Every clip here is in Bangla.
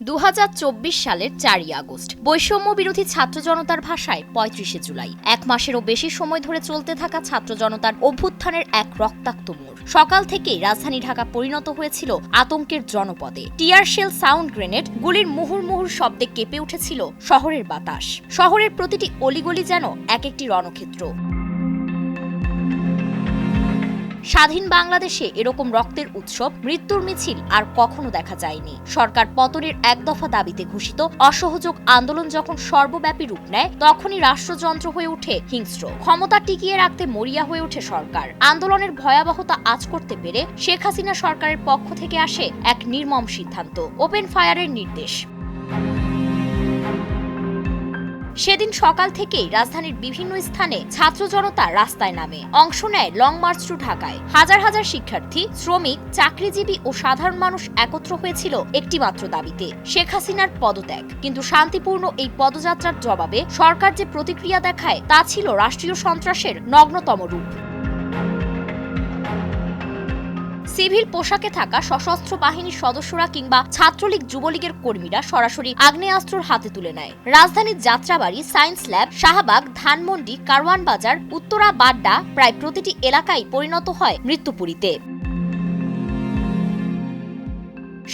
2024 সালের 4ই আগস্ট বৈষম্য বিরোধী ছাত্র জনতার ভাষায় 35শে জুলাই। এক মাসেরও বেশি সময় ধরে চলতে থাকা ছাত্র জনতার অভ্যুত্থানের এক রক্তাক্ত মোড়। সকাল থেকেই রাজধানী ঢাকা পরিণত হয়েছিল আতঙ্কের জনপদে। টিয়ার শেল, সাউন্ড গ্রেনেড, গুলির মুহুর্মুহুর শব্দে কেঁপে উঠেছিল শহরের বাতাস। শহরের প্রতিটি অলিগলি যেন এক একটি রণক্ষেত্র। স্বাধীন বাংলাদেশে এরকম রক্তের উৎসব, মৃত্যুর মিছিল আর কখনো দেখা যায়নি। সরকার পতনের এক দফা দাবিতে ঘোষিত অসহযোগ আন্দোলন যখন সর্বব্যাপী রূপ নেয়, তখনই রাষ্ট্রযন্ত্র হয়ে ওঠে হিংস্র। ক্ষমতা টিকিয়ে রাখতে মরিয়া হয়ে ওঠে সরকার। আন্দোলনের ভয়াবহতা আঁচ করতে পেরে শেখ হাসিনা সরকারের পক্ষ থেকে আসে এক নির্মম সিদ্ধান্ত, ওপেন ফায়ারের নির্দেশ। সেদিন সকাল থেকেই রাজধানীর বিভিন্ন স্থানে ছাত্র জনতা রাস্তায় নামে, অংশ নেয় লং মার্চ টু ঢাকায়। হাজার হাজার শিক্ষার্থী, শ্রমিক, চাকরিজীবী ও সাধারণ মানুষ একত্র হয়েছিল একটিমাত্র দাবিতে, শেখ হাসিনার পদত্যাগ। কিন্তু শান্তিপূর্ণ এই পদযাত্রার জবাবে সরকার যে প্রতিক্রিয়া দেখায়, তা ছিল রাষ্ট্রীয় সন্ত্রাসের নগ্নতম রূপ। সিভিল পোশাকে থাকা সশস্ত্র বাহিনীর সদস্যরা কিংবা ছাত্রলীগ, যুবলীগের কর্মীরা সরাসরি আগ্নেয়াস্ত্র হাতে তুলে নেয়। রাজধানীর যাত্রাবাড়ি, সায়েন্স ল্যাব, শাহবাগ, ধানমন্ডি, কারওয়ান বাজার, উত্তরা, বাড্ডা, প্রায় প্রতিটি এলাকায় পরিণত হয় মৃত্যুপুরীতে।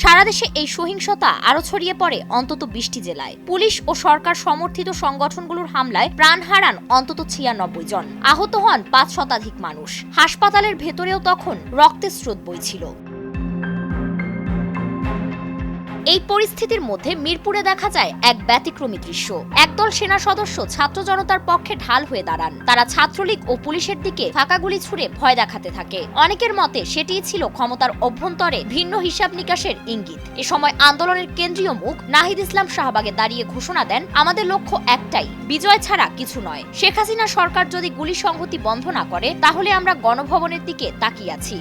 সারা দেশে এই সহিংসতা আরো ছড়িয়ে পড়ে অন্তত 20টি জেলায়। পুলিশ ও সরকার সমর্থিত সংগঠনগুলোর হামলায় প্রাণ হারান অন্তত 96 জন, আহত হন 5 শতাধিক মানুষ। হাসপাতালের ভেতরেও তখন রক্তের স্রোত বইছিল। এই পরিস্থিতির মধ্যে মিরপুরে দেখা যায় এক ব্যতিক্রমী দৃশ্য। একদল সেনা সদস্য ছাত্র জনতার পক্ষে ঢাল হয়ে দাঁড়ান। তারা ছাত্রলীগ ও পুলিশের দিকে ফাঁকা গুলি ছুড়ে ভয় দেখাতে থাকে। অনেকের মতে সেটিই ছিল ক্ষমতার অভ্যন্তরে ভিন্ন হিসাব নিকাশের ইঙ্গিত। এ সময় আন্দোলনের কেন্দ্রীয় মুখ নাহিদ ইসলাম শাহবাগে দাঁড়িয়ে ঘোষণা দেন, আমাদের লক্ষ্য একটাই, বিজয় ছাড়া কিছু নয়। শেখ হাসিনা সরকার যদি গুলি সংহতি বন্ধ না করে, তাহলে আমরা গণভবনের দিকে তাকিয়ে আছি।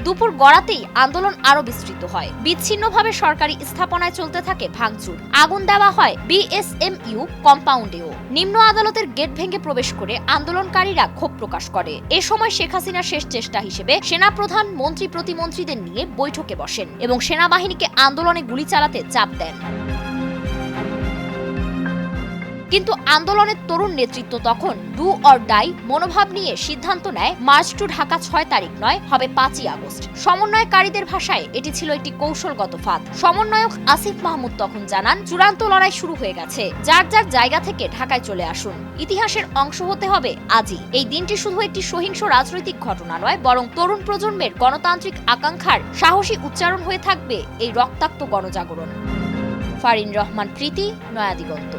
দুপুর গড়াতেই আন্দোলন আরো বিস্তৃত হয়। বিচ্ছিন্নভাবে সরকারি স্থাপনায় চলতে থাকে ভাঙচুর, আগুন দেওয়া হয় বিএসএমইউ কম্পাউন্ডেও। নিম্ন আদালতের গেট ভেঙে প্রবেশ করে আন্দোলনকারীরা ক্ষোভ প্রকাশ করে। এ সময় শেখ হাসিনার শেষ চেষ্টা হিসেবে সেনাপ্রধান মন্ত্রী প্রতিমন্ত্রীদের নিয়ে বৈঠকে বসেন এবং সেনাবাহিনীকে আন্দোলনে গুলি চালাতে চাপ দেন। কিন্তু আন্দোলনের তরুণ নেতৃত্ব তখন ডু অর ডাই মনোভাব নিয়ে সিদ্ধান্ত নেয়, মার্চ টু ঢাকা 6 তারিখ নয়, হবে 5ই আগস্ট। সমন্বয়কারীদের ভাষায় এটি ছিল একটি কৌশলগত ফাঁদ। সমন্বয়ক আসিফ মাহমুদ তখন জানান, চূড়ান্ত লড়াই শুরু হয়ে গেছে, যার যার জায়গা থেকে ঢাকায় চলে আসুন। ইতিহাসের অংশ হতে হবে আজই। এই দিনটি শুধু একটি সহিংস রাজনৈতিক ঘটনা নয়, বরং তরুণ প্রজন্মের গণতান্ত্রিক আকাঙ্ক্ষার সাহসী উচ্চারণ হয়ে থাকবে এই রক্তাক্ত গণজাগরণ। ফারিন রহমান, প্রীতি, নয়া দিগন্ত।